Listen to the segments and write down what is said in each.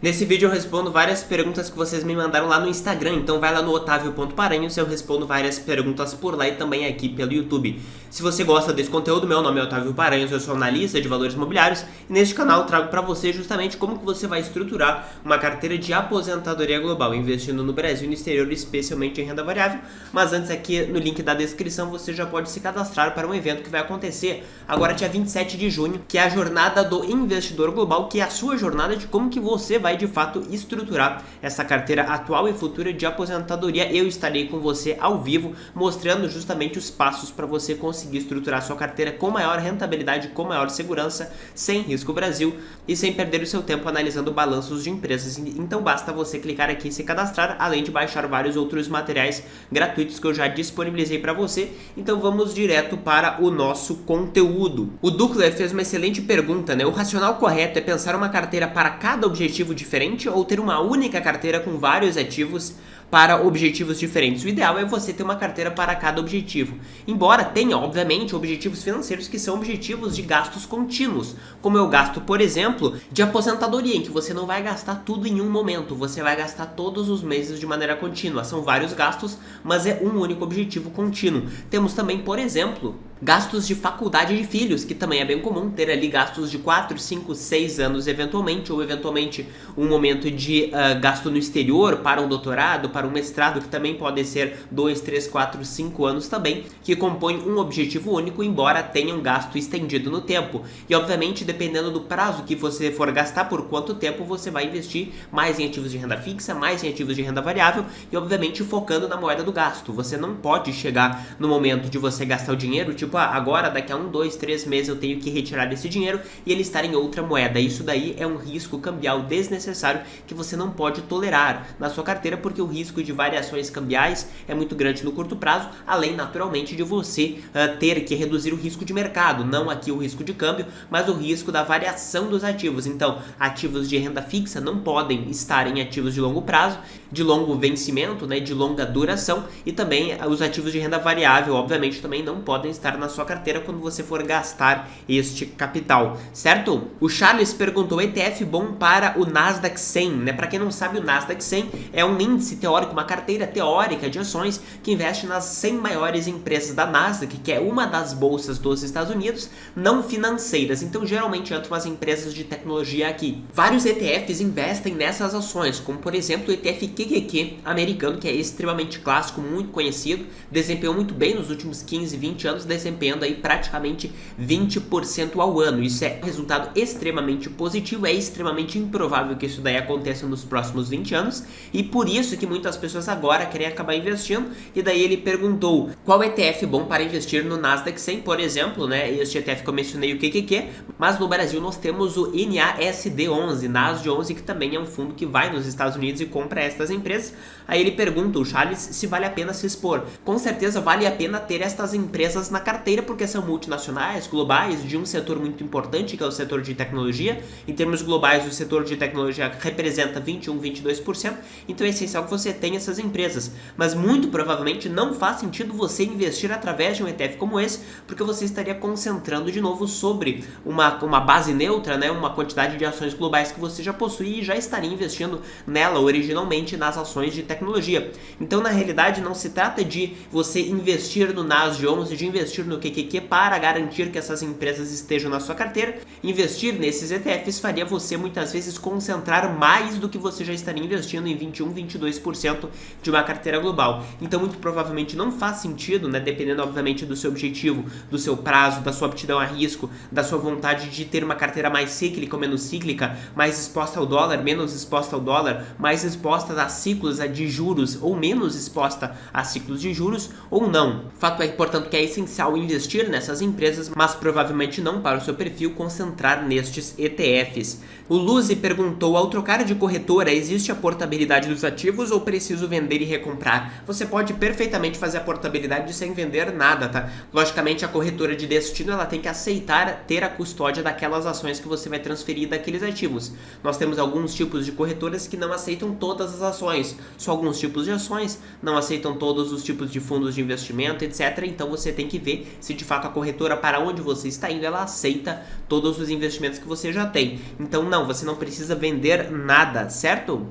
Nesse vídeo eu respondo várias perguntas que vocês me mandaram lá no Instagram, então vai lá no otavio.paranhos, eu respondo várias perguntas por lá e também aqui pelo YouTube. Se você gosta desse conteúdo, meu nome é Otávio Paranhos, eu sou analista de valores imobiliários e neste canal eu trago para você justamente como que você vai estruturar uma carteira de aposentadoria global, investindo no Brasil e no exterior, especialmente em renda variável. Mas antes, aqui no link da descrição você já pode se cadastrar para um evento que vai acontecer agora dia 27 de junho, que é a jornada do investidor global, que é a sua jornada de como que você vai de fato estruturar essa carteira atual e futura de aposentadoria. Eu estarei com você ao vivo, mostrando justamente os passos para você conseguir estruturar sua carteira com maior rentabilidade, com maior segurança, sem risco Brasil e sem perder o seu tempo analisando balanços de empresas. Então basta você clicar aqui e se cadastrar, além de baixar vários outros materiais gratuitos que eu já disponibilizei para você. Então vamos direto para o nosso conteúdo. O Ducler fez uma excelente pergunta, né? O racional correto é pensar uma carteira para cada objetivo diferente ou ter uma única carteira com vários ativos para objetivos diferentes? O ideal é você ter uma carteira para cada objetivo, embora tenha, obviamente, objetivos financeiros que são objetivos de gastos contínuos, como é o gasto, por exemplo, de aposentadoria, em que você não vai gastar tudo em um momento, você vai gastar todos os meses de maneira contínua. São vários gastos, mas é um único objetivo contínuo. Temos também, por exemplo, gastos de faculdade de filhos, que também é bem comum ter ali gastos de 4, 5, 6 anos eventualmente, ou eventualmente um momento de gasto no exterior para um doutorado, para um mestrado, que também pode ser 2, 3, 4, 5 anos também, que compõem um objetivo único, embora tenha um gasto estendido no tempo. E obviamente, dependendo do prazo que você for gastar, por quanto tempo você vai investir mais em ativos de renda fixa, mais em ativos de renda variável e obviamente focando na moeda do gasto. Você não pode chegar no momento de você gastar o dinheiro, tipo, agora daqui a 1, 2, 3 meses eu tenho que retirar esse dinheiro e ele estar em outra moeda. Isso daí é um risco cambial desnecessário que você não pode tolerar na sua carteira, porque o risco de variações cambiais é muito grande no curto prazo, além naturalmente de você ter que reduzir o risco de mercado, não aqui o risco de câmbio, mas o risco da variação dos ativos. Então, ativos de renda fixa não podem estar em ativos de longo prazo, de longo vencimento, né, de longa duração, e também os ativos de renda variável, obviamente, também não podem estar na sua carteira quando você for gastar este capital, certo? O Charles perguntou: ETF bom para o Nasdaq 100, né? Para quem não sabe, o Nasdaq 100 é um índice teórico, uma carteira teórica de ações que investe nas 100 maiores empresas da Nasdaq, que é uma das bolsas dos Estados Unidos, não financeiras. Então, geralmente entram as empresas de tecnologia aqui. Vários ETFs investem nessas ações, como por exemplo o ETF QQQ americano, que é extremamente clássico, muito conhecido, desempenhou muito bem nos últimos 15, 20 anos, desempenhando aí praticamente 20% ao ano. Isso é um resultado extremamente positivo, é extremamente improvável que isso daí aconteça nos próximos 20 anos, e por isso que muitas pessoas agora querem acabar investindo. E daí ele perguntou qual ETF bom para investir no Nasdaq 100, por exemplo, né? Este ETF que eu mencionei, o QQQ, mas no Brasil nós temos o NASD11, NASD11, que também é um fundo que vai nos Estados Unidos e compra estas empresas. Aí ele pergunta, o Charles, se vale a pena se expor. Com certeza vale a pena ter estas empresas na carteira, porque são multinacionais, globais, de um setor muito importante, que é o setor de tecnologia. Em termos globais, o setor de tecnologia representa 21, 22%, então é essencial que você tenha essas empresas. Mas muito provavelmente não faz sentido você investir através de um ETF como esse, porque você estaria concentrando de novo sobre uma base neutra, né, uma quantidade de ações globais que você já possui e já estaria investindo nela originalmente nas ações de tecnologia. Então, na realidade, não se trata de você investir no NASD11, de investir no QQQ para garantir que essas empresas estejam na sua carteira. Investir nesses ETFs faria você muitas vezes concentrar mais do que você já estaria investindo em 21, 22% de uma carteira global. Então, muito provavelmente não faz sentido, né, dependendo obviamente do seu objetivo, do seu prazo, da sua aptidão a risco, da sua vontade de ter uma carteira mais cíclica ou menos cíclica, mais exposta ao dólar, menos exposta ao dólar, mais exposta a ciclos de juros ou menos exposta a ciclos de juros, ou não. O fato é, portanto, que é essencial investir nessas empresas, mas provavelmente não para o seu perfil concentrar nestes ETFs. O Luzi perguntou: ao trocar de corretora, existe a portabilidade dos ativos ou preciso vender e recomprar? Você pode perfeitamente fazer a portabilidade sem vender nada, tá? Logicamente, a corretora de destino ela tem que aceitar ter a custódia daquelas ações que você vai transferir daqueles ativos. Nós temos alguns tipos de corretoras que não aceitam todas as ações, só alguns tipos de ações, não aceitam todos os tipos de fundos de investimento, etc. Então você tem que ver se de fato a corretora para onde você está indo, ela aceita todos os investimentos que você já tem. Então não, você não precisa vender nada, certo?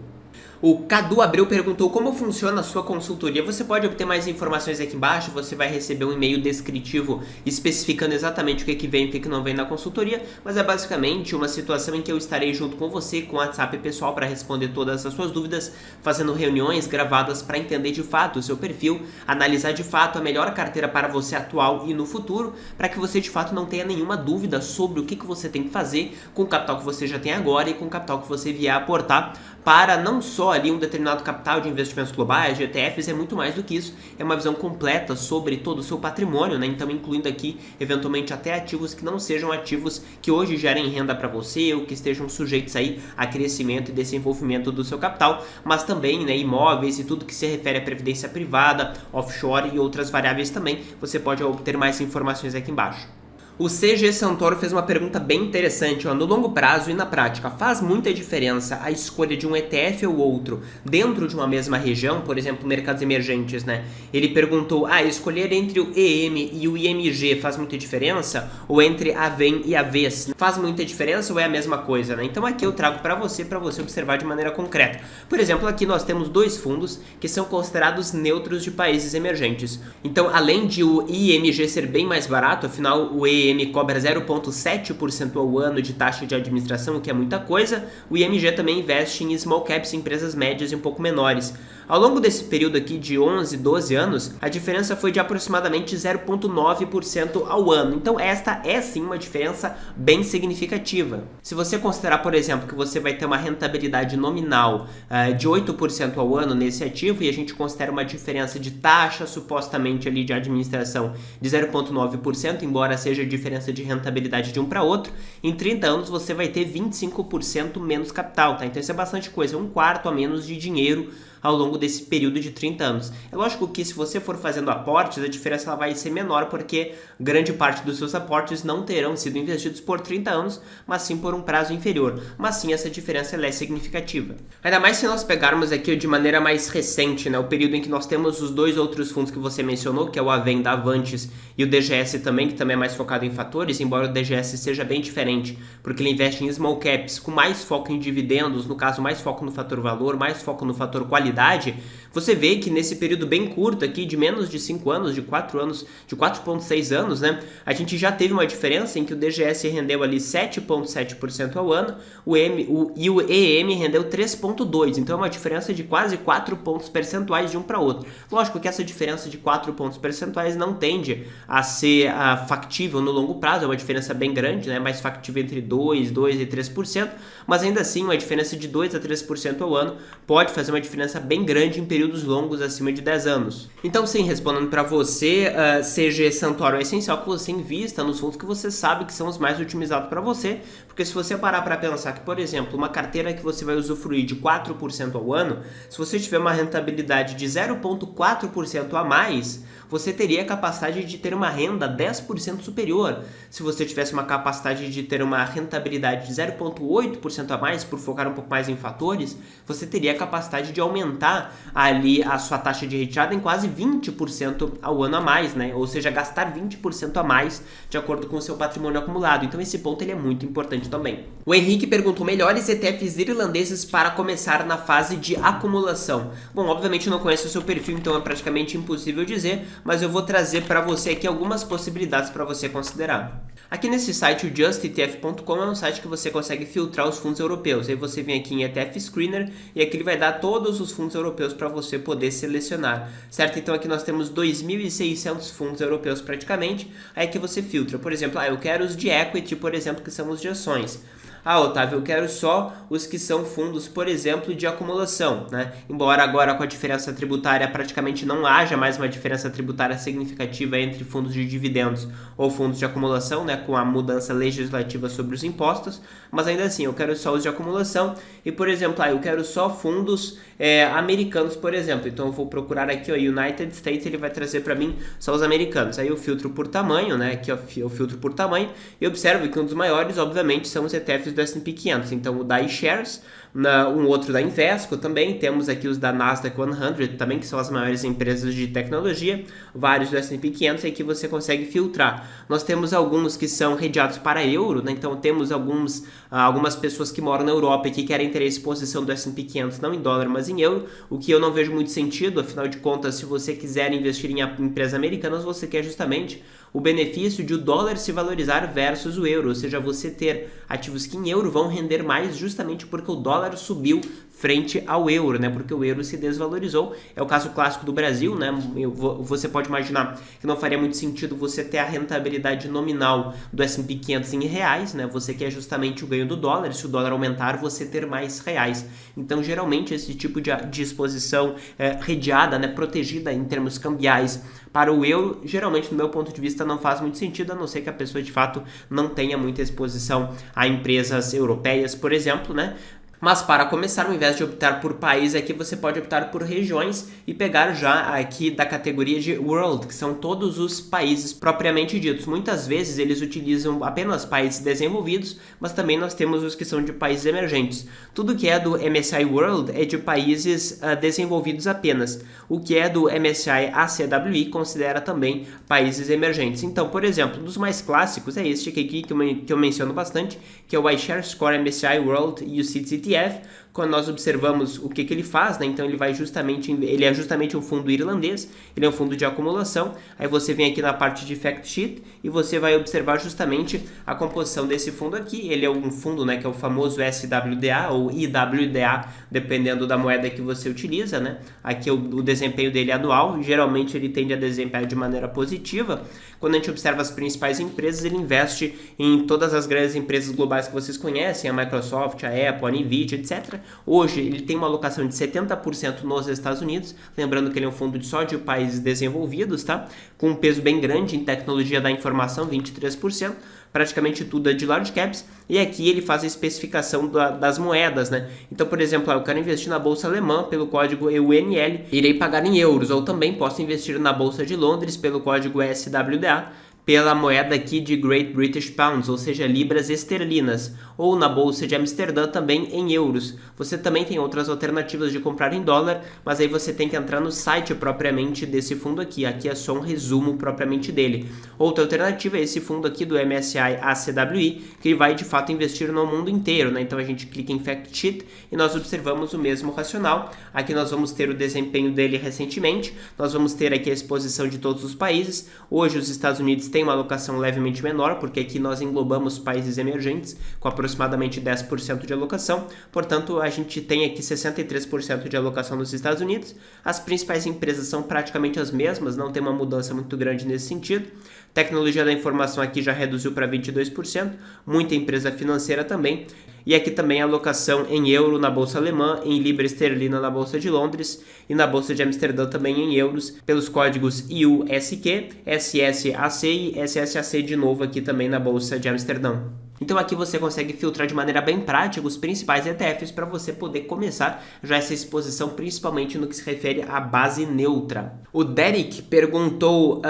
O Cadu Abreu perguntou como funciona a sua consultoria. Você pode obter mais informações aqui embaixo, você vai receber um e-mail descritivo especificando exatamente o que vem e o que não vem na consultoria, mas é basicamente uma situação em que eu estarei junto com você com o WhatsApp pessoal para responder todas as suas dúvidas, fazendo reuniões gravadas para entender de fato o seu perfil, analisar de fato a melhor carteira para você atual e no futuro, para que você de fato não tenha nenhuma dúvida sobre o que você tem que fazer com o capital que você já tem agora e com o capital que você vier aportar para não só ali um determinado capital de investimentos globais, de ETFs, é muito mais do que isso, é uma visão completa sobre todo o seu patrimônio, né? Então incluindo aqui eventualmente até ativos que não sejam ativos que hoje gerem renda para você ou que estejam sujeitos aí a crescimento e desenvolvimento do seu capital, mas também, né, imóveis e tudo que se refere à previdência privada, offshore e outras variáveis também, você pode obter mais informações aqui embaixo. O CG Santoro fez uma pergunta bem interessante, ó. No longo prazo e na prática, faz muita diferença a escolha de um ETF ou outro dentro de uma mesma região, por exemplo, mercados emergentes, né? Ele perguntou, escolher entre o EM e o IMG faz muita diferença? Ou entre a VEM e a VES? Faz muita diferença ou é a mesma coisa, né? Então aqui eu trago para você observar de maneira concreta. Por exemplo, aqui nós temos dois fundos que são considerados neutros de países emergentes. Então, além de o IMG ser bem mais barato, afinal o EM cobra 0,7% ao ano de taxa de administração, o que é muita coisa, o IMG também investe em small caps, empresas médias e um pouco menores. Ao longo desse período aqui de 11, 12 anos, a diferença foi de aproximadamente 0,9% ao ano. Então esta é sim uma diferença bem significativa. Se você considerar, por exemplo, que você vai ter uma rentabilidade nominal de 8% ao ano nesse ativo e a gente considera uma diferença de taxa supostamente ali de administração de 0,9%, embora seja diferença de rentabilidade de um para outro, em 30 anos você vai ter 25% menos capital, tá? Então isso é bastante coisa, 1/4 a menos de dinheiro ao longo desse período de 30 anos. É lógico que se você for fazendo aportes, a diferença ela vai ser menor, porque grande parte dos seus aportes não terão sido investidos por 30 anos, mas sim por um prazo inferior. Mas sim, essa diferença ela é significativa. Ainda mais se nós pegarmos aqui de maneira mais recente, né, o período em que nós temos os dois outros fundos que você mencionou, que é o Avem da Avantes e o DGS também, que também é mais focado em fatores, embora o DGS seja bem diferente, porque ele investe em small caps, com mais foco em dividendos, no caso mais foco no fator valor, mais foco no fator qualidade. Você vê que nesse período bem curto aqui, de menos de 5 anos, de 4 anos, de 4,6 anos, né, a gente já teve uma diferença em que o DGS rendeu ali 7,7% ao ano, e o EM rendeu 3,2%, então é uma diferença de quase 4 pontos percentuais de um para outro. Lógico que essa diferença de 4 pontos percentuais não tende a ser factível no longo prazo, é uma diferença bem grande, né, mais factível entre 2 e 3%, mas ainda assim uma diferença de 2 a 3% ao ano pode fazer uma diferença bem grande em períodos longos acima de 10 anos. Então sim, respondendo para você, CG Santoro, é essencial que você invista nos fundos que você sabe que são os mais otimizados para você, porque se você parar para pensar que, por exemplo, uma carteira que você vai usufruir de 4% ao ano, se você tiver uma rentabilidade de 0,4% a mais, você teria a capacidade de ter uma renda 10% superior. Se você tivesse uma capacidade de ter uma rentabilidade de 0,8% a mais, por focar um pouco mais em fatores, você teria a capacidade de aumentar ali a sua taxa de retirada em quase 20% ao ano a mais, né? Ou seja, gastar 20% a mais de acordo com o seu patrimônio acumulado. Então esse ponto ele é muito importante também. O Henrique perguntou, melhores ETFs irlandeses para começar na fase de acumulação. Bom, obviamente eu não conheço o seu perfil, então é praticamente impossível dizer, mas eu vou trazer para você aqui algumas possibilidades para você considerar. Aqui nesse site, o justetf.com é um site que você consegue filtrar os fundos europeus. Aí você vem aqui em ETF Screener e aqui ele vai dar todos os fundos europeus para você poder selecionar, certo? Então aqui nós temos 2.600 fundos europeus praticamente. Aí aqui você filtra, por exemplo, eu quero os de equity, por exemplo, que são os de ações. Otávio, eu quero só os que são fundos, por exemplo, de acumulação, né? Embora agora com a diferença tributária praticamente não haja mais uma diferença tributária significativa entre fundos de dividendos ou fundos de acumulação, né? Com a mudança legislativa sobre os impostos, mas ainda assim, eu quero só os de acumulação e, por exemplo, eu quero só fundos americanos, por exemplo. Então eu vou procurar aqui, United States, ele vai trazer para mim só os americanos. Aí eu filtro por tamanho, né? Aqui eu filtro por tamanho e observo que um dos maiores, obviamente, são os ETFs ações do S&P 500. Então, o da iShares, um outro da Invesco também, temos aqui os da Nasdaq 100 também, que são as maiores empresas de tecnologia, vários do S&P 500 aí que você consegue filtrar. Nós temos alguns que são redeados para euro, né? Então temos algumas pessoas que moram na Europa e que querem ter a exposição do S&P 500 não em dólar, mas em euro, o que eu não vejo muito sentido, afinal de contas, se você quiser investir em empresas americanas, você quer justamente o benefício de o dólar se valorizar versus o euro, ou seja, você ter ativos que em euro vão render mais justamente porque o dólar subiu frente ao euro, né? Porque o euro se desvalorizou. É o caso clássico do Brasil, né? Você pode imaginar que não faria muito sentido você ter a rentabilidade nominal do S&P 500 em reais, né? Você quer justamente o ganho do dólar, se o dólar aumentar, você ter mais reais. Então, geralmente, esse tipo de exposição redeada, né? Protegida em termos cambiais para o euro, geralmente, no meu ponto de vista, não faz muito sentido, a não ser que a pessoa, de fato, não tenha muita exposição a empresas europeias, por exemplo, né? Mas para começar, ao invés de optar por país aqui, você pode optar por regiões e pegar já aqui da categoria de World, que são todos os países propriamente ditos. Muitas vezes eles utilizam apenas países desenvolvidos, mas também nós temos os que são de países emergentes. Tudo que é do MSCI World é de países desenvolvidos apenas. O que é do MSCI ACWI considera também países emergentes. Então, por exemplo, dos mais clássicos é este aqui que eu menciono bastante, que é o iShares Core MSCI World UCITS ETF. Quando nós observamos o que ele faz, né? Então ele é justamente um fundo irlandês, ele é um fundo de acumulação. Aí você vem aqui na parte de fact sheet e você vai observar justamente a composição desse fundo aqui. Ele é um fundo, né, que é o famoso SWDA ou IWDA, dependendo da moeda que você utiliza, né? Aqui o desempenho dele é anual, geralmente ele tende a desempenhar de maneira positiva. Quando a gente observa as principais empresas, ele investe em todas as grandes empresas globais que vocês conhecem, a Microsoft, a Apple, a Nvidia, etc. Hoje ele tem uma alocação de 70% nos Estados Unidos, lembrando que ele é um fundo só de países desenvolvidos, tá? Com um peso bem grande em tecnologia da informação, 23%, praticamente tudo é de large caps, e aqui ele faz a especificação das moedas, né? Então, por exemplo, eu quero investir na bolsa alemã pelo código EUNL, irei pagar em euros, ou também posso investir na bolsa de Londres pelo código SWDA, pela moeda aqui de Great British Pounds, ou seja, libras esterlinas, ou na bolsa de Amsterdã também em euros. Você também tem outras alternativas de comprar em dólar, mas aí você tem que entrar no site propriamente desse fundo aqui. Aqui é só um resumo propriamente dele. Outra alternativa é esse fundo aqui do MSCI ACWI, que ele vai de fato investir no mundo inteiro, né? Então a gente clica em Fact Sheet e nós observamos o mesmo racional. Aqui nós vamos ter o desempenho dele recentemente, nós vamos ter aqui a exposição de todos os países. Hoje os Estados Unidos tem uma alocação levemente menor, porque aqui nós englobamos países emergentes com aproximadamente 10% de alocação, portanto a gente tem aqui 63% de alocação nos Estados Unidos. As principais empresas são praticamente as mesmas, não tem uma mudança muito grande nesse sentido. Tecnologia da informação aqui já reduziu para 22%, muita empresa financeira também. E aqui também a alocação em euro na bolsa alemã, em libra esterlina na bolsa de Londres e na bolsa de Amsterdã também em euros, pelos códigos IUSQ, SSAC e SSAC de novo aqui também na bolsa de Amsterdã. Então aqui você consegue filtrar de maneira bem prática os principais ETFs para você poder começar já essa exposição, principalmente no que se refere à base neutra. O Derek perguntou...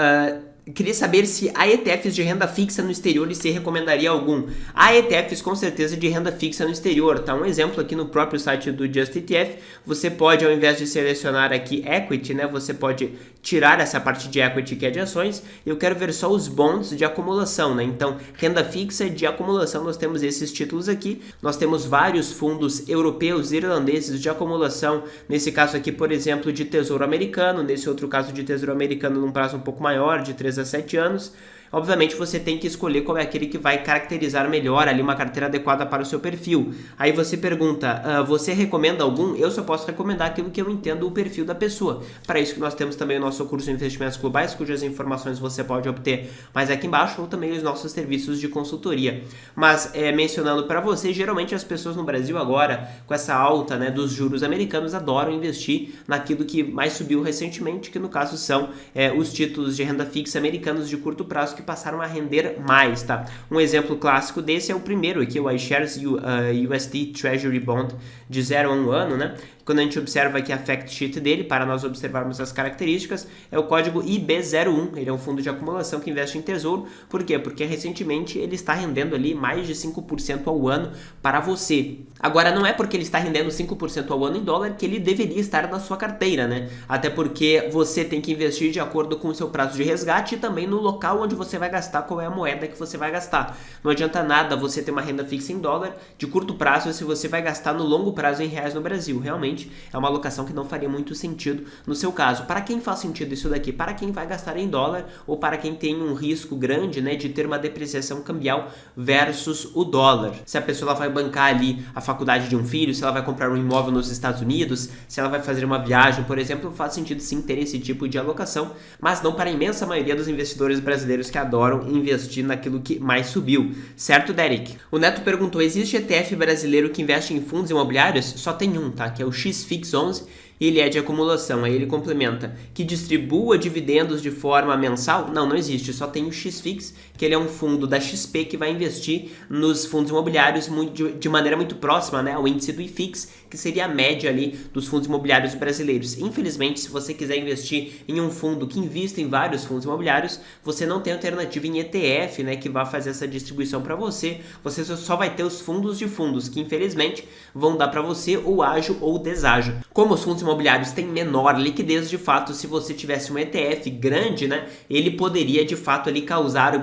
Queria saber se há ETFs de renda fixa no exterior e se recomendaria algum. Há ETFs com certeza de renda fixa no exterior, tá? Um exemplo aqui no próprio site do Just ETF, você pode, ao invés de selecionar aqui Equity, né, você pode tirar essa parte de Equity que é de ações, e eu quero ver só os bonds de acumulação, né? Então, renda fixa de acumulação, nós temos esses títulos aqui, nós temos vários fundos europeus, irlandeses de acumulação, nesse caso aqui, por exemplo, de tesouro americano, nesse outro caso de tesouro americano num prazo um pouco maior, de 3 a 7 anos. Obviamente você tem que escolher qual é aquele que vai caracterizar melhor ali uma carteira adequada para o seu perfil. Aí você pergunta, você recomenda algum? Eu só posso recomendar aquilo que eu entendo o perfil da pessoa. Para isso que nós temos também o nosso curso de investimentos globais, cujas informações você pode obter mais aqui embaixo, ou também os nossos serviços de consultoria. Mas mencionando para você, geralmente as pessoas no Brasil agora, com essa alta, né, dos juros americanos, adoram investir naquilo que mais subiu recentemente, que no caso são os títulos de renda fixa americanos de curto prazo, que passaram a render mais, tá? Um exemplo clássico desse é o primeiro aqui, o iShares USD Treasury Bond de 0 a 1 ano, né? Quando a gente observa aqui a fact sheet dele, para nós observarmos as características, é o código IB01, ele é um fundo de acumulação que investe em tesouro. Por quê? Porque recentemente ele está rendendo ali mais de 5% ao ano para você. Agora, não é porque ele está rendendo 5% ao ano em dólar que ele deveria estar na sua carteira, né? Até porque você tem que investir de acordo com o seu prazo de resgate e também no local onde você vai gastar, qual é a moeda que você vai gastar. Não adianta nada você ter uma renda fixa em dólar de curto prazo se você vai gastar no longo prazo em reais no Brasil. Realmente é uma alocação que não faria muito sentido no seu caso. Para quem faz sentido isso daqui? Para quem vai gastar em dólar ou para quem tem um risco grande, né, de ter uma depreciação cambial versus o dólar. Se a pessoa vai bancar ali a faculdade de um filho, se ela vai comprar um imóvel nos Estados Unidos, se ela vai fazer uma viagem, por exemplo, faz sentido sim ter esse tipo de alocação, mas não para a imensa maioria dos investidores brasileiros que adoram investir naquilo que mais subiu. Certo, Derek? O Neto perguntou, existe ETF brasileiro que investe em fundos imobiliários? Só tem um, tá? Que é o XFIX11, e ele é de acumulação. Aí ele complementa, que distribua dividendos de forma mensal? Não, não existe, só tem o XFIX, que ele é um fundo da XP que vai investir nos fundos imobiliários de maneira muito próxima, né, ao índice do IFIX, que seria a média ali dos fundos imobiliários brasileiros. Infelizmente, se você quiser investir em um fundo que invista em vários fundos imobiliários, você não tem alternativa em ETF, né, que vai fazer essa distribuição para você. Você só vai ter os fundos de fundos, que infelizmente vão dar para você ou ágio ou deságio. Como os fundos imobiliários têm menor liquidez, de fato, se você tivesse um ETF grande, né, ele poderia de fato ali causar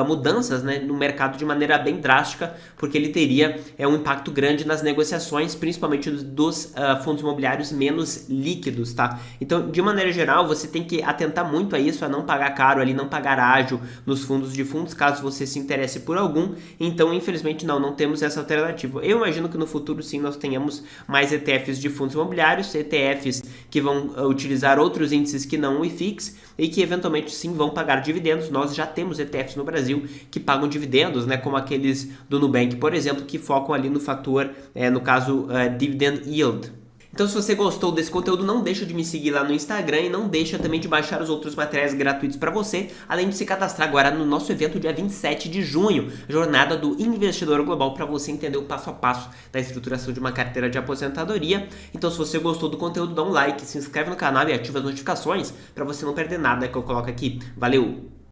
mudanças, né, no mercado de maneira bem drástica, porque ele teria um impacto grande nas negociações, principalmente dos fundos imobiliários menos líquidos, tá? Então, de maneira geral, você tem que atentar muito a isso, a não pagar caro ali, não pagar ágio nos fundos de fundos, caso você se interesse por algum. Então, infelizmente, não temos essa alternativa. Eu imagino que no futuro, sim, nós tenhamos mais ETFs de fundos imobiliários, ETFs que vão utilizar outros índices que não o IFIX e que eventualmente sim vão pagar dividendos. Nós já temos ETFs no Brasil que pagam dividendos, né, como aqueles do Nubank, por exemplo, que focam ali no fator, no caso, dividend yield. Então, se você gostou desse conteúdo, não deixa de me seguir lá no Instagram e não deixa também de baixar os outros materiais gratuitos para você, além de se cadastrar agora no nosso evento dia 27 de junho, Jornada do Investidor Global, para você entender o passo a passo da estruturação de uma carteira de aposentadoria. Então, se você gostou do conteúdo, dá um like, se inscreve no canal e ativa as notificações para você não perder nada que eu coloco aqui. Valeu!